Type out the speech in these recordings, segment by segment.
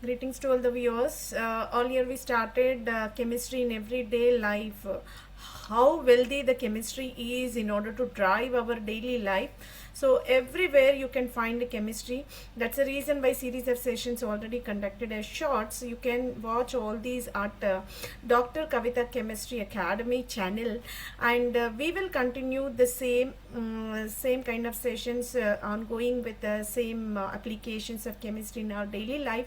Greetings to all the viewers. Earlier we started chemistry in everyday life. How wealthy the chemistry is in order to drive our daily life. So everywhere you can find the chemistry. That's the reason why series of sessions already conducted as shorts. You can watch all these at Dr. Kavitha Chemistry Academy channel, and we will continue the same kind of sessions ongoing with the same applications of chemistry in our daily life.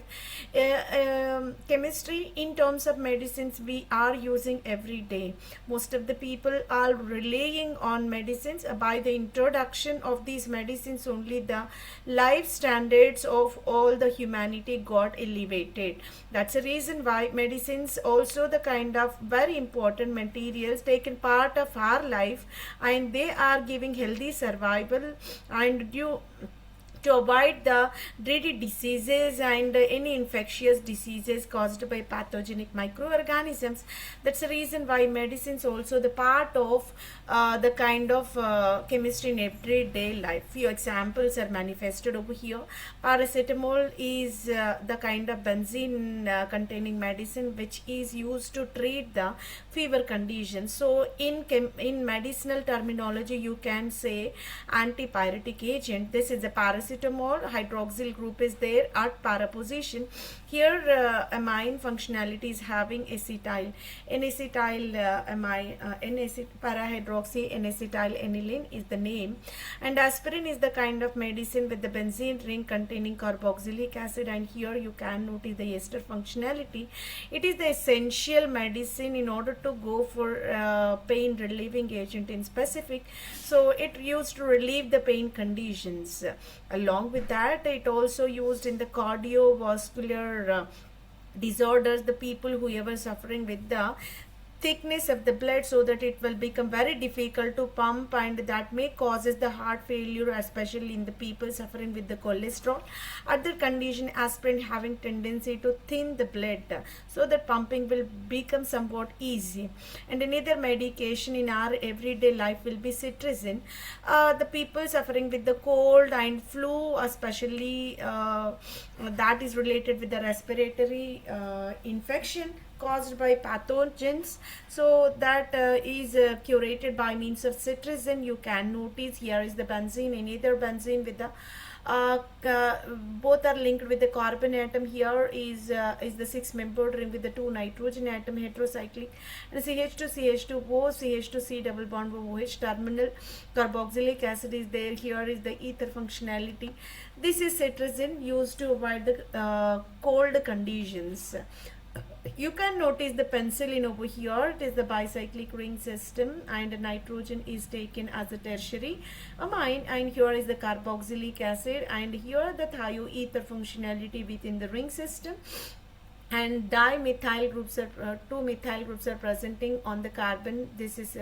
Chemistry in terms of medicines we are using every day. Most of the people are relying on medicines. By the introduction of these medicines only, the life standards of all the humanity got elevated. That's the reason why medicines also the kind of very important materials taken part of our life, and they are giving healthy survival and due to avoid the dreaded diseases and any infectious diseases caused by pathogenic microorganisms. That's the reason why medicines also the part of the kind of chemistry in everyday life. Few examples are manifested over here. Paracetamol is the kind of benzene containing medicine which is used to treat the fever conditions. So in medicinal terminology you can say antipyretic agent. This is a paracetamol. Hydroxyl group is there at para position. Here amine functionality is having acetyl, amine, parahydroxy N-acetyl aniline is the name. And aspirin is the kind of medicine with the benzene ring containing carboxylic acid, and here you can notice the ester functionality. It is the essential medicine in order to go for pain relieving agent in specific. So it used to relieve the pain conditions. Along with that, it also used in the cardiovascular disorders, the people who ever suffering with the thickness of the blood, so that it will become very difficult to pump, and that may causes the heart failure, especially in the people suffering with the cholesterol. Other condition, aspirin having tendency to thin the blood, so that pumping will become somewhat easy. And another medication in our everyday life will be cetirizine. The people suffering with the cold and flu, especially that is related with the respiratory infection caused by pathogens, so that is curated by means of cetirizine. You can notice here is the benzene, another benzene with the both are linked with the carbon atom. Here is the six-membered ring with the two nitrogen atom, heterocyclic, and CH2CH2O, CH2C double bond OH, terminal carboxylic acid is there. Here is the ether functionality. This is cetirizine used to avoid the cold conditions. You can notice the penicillin over here. It is the bicyclic ring system, and nitrogen is taken as a tertiary amine, and here is the carboxylic acid, and here the thioether functionality within the ring system. And dimethyl groups are two methyl groups are presenting on the carbon. This is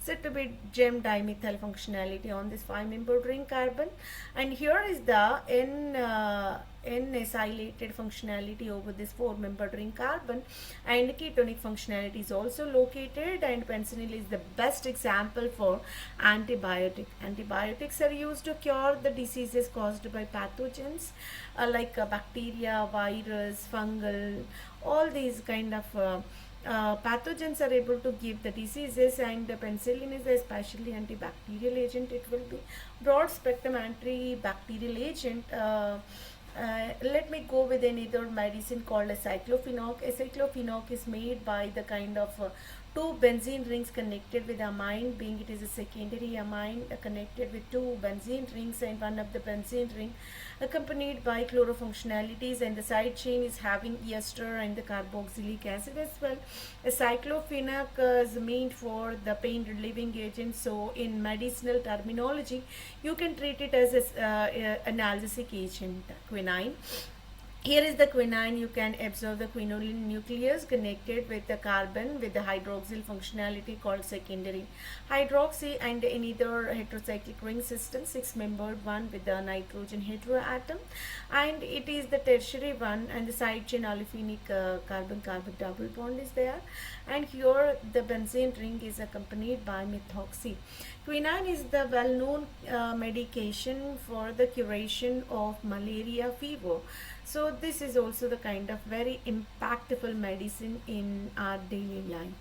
said to be gem dimethyl functionality on this 5-membered ring carbon. And here is the N-acylated functionality over this 4-membered ring carbon, and ketonic functionality is also located. And penicillin is the best example for antibiotic. Antibiotics are used to cure the diseases caused by pathogens like bacteria, virus, fungal, all these kind of pathogens are able to give the diseases, and the penicillin is especially antibacterial agent. It will be broad spectrum antibacterial agent. Let me go with another medicine called acyclovir. Acyclovir is made by the kind of two benzene rings connected with amine, being it is a secondary amine connected with two benzene rings, and one of the benzene ring accompanied by chlorofunctionalities, and the side chain is having ester and the carboxylic acid as well. Acyclovir is meant for the pain relieving agent. So in medicinal terminology, you can treat it as an analgesic agent. Quinine. Here is the quinine. You can observe the quinoline nucleus connected with the carbon with the hydroxyl functionality called secondary hydroxy, and another heterocyclic ring system, 6-membered one with the nitrogen heteroatom, and it is the tertiary one, and the side chain olefinic carbon-carbon double bond is there. And here the benzene ring is accompanied by methoxy. Quinine is the well-known medication for the curation of malaria fever. So this is also the kind of very impactful medicine in our daily life.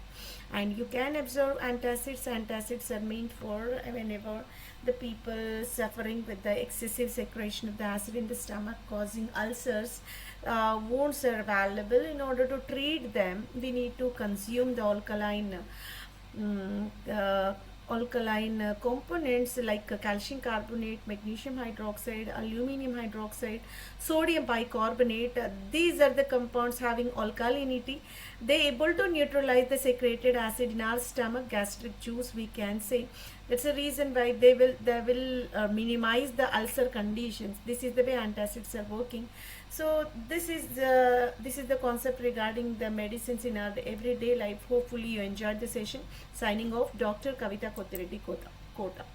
And you can observe antacids. Antacids are meant for whenever the people suffering with the excessive secretion of the acid in the stomach causing ulcers. Wounds are available. In order to treat them, we need to consume the mm, uh, alkaline components like calcium carbonate, magnesium hydroxide, aluminum hydroxide, sodium bicarbonate. These are the compounds having alkalinity. They able to neutralize the secreted acid in our stomach, gastric juice we can say. That's the reason why they will minimize the ulcer conditions. This is the way antacids are working. So this is the concept regarding the medicines in our everyday life. Hopefully you enjoyed the session. Signing off, Dr. Kavitha Kottireddy Kota.